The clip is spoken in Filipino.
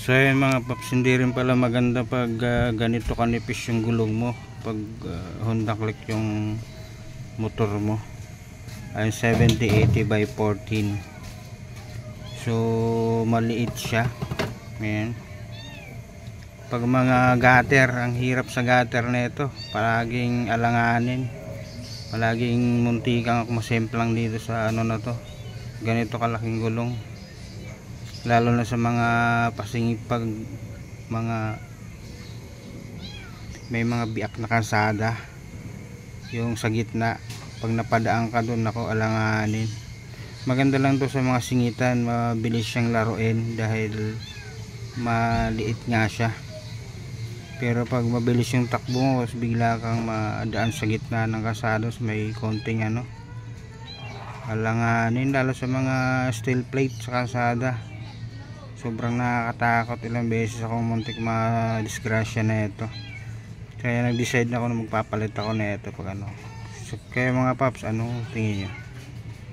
So yun mga paps, hindi rin pala maganda pag ganito kanipis yung gulong mo pag Honda Click yung motor mo. Ay 70-80 by 14. So maliit siya. Ayan. Pag mga gutter, ang hirap sa gutter na ito, palaging alanganin, palaging muntikang masemplang dito sa ano na to, ganito kalaking gulong, lalo na sa mga pasingit pag mga may mga biak na kalsada, yung sa gitna pag napadaan ka dun, ako alanganin. Maganda lang to sa mga singitan, mabilis siyang laruin dahil maliit nga siya. Pero pag mabilis yung takbo mo, bigla kang madaan sa gitna ng kalsada, may konting ano, alanganin, lalo sa mga steel plate sa kalsada. Sobrang nakakatakot. Ilang beses akong muntik ma-disgrasya na ito. Kaya nag-decide na ako na magpapalit ako na ito pag ano. So, kaya mga paps, ano tingin nyo?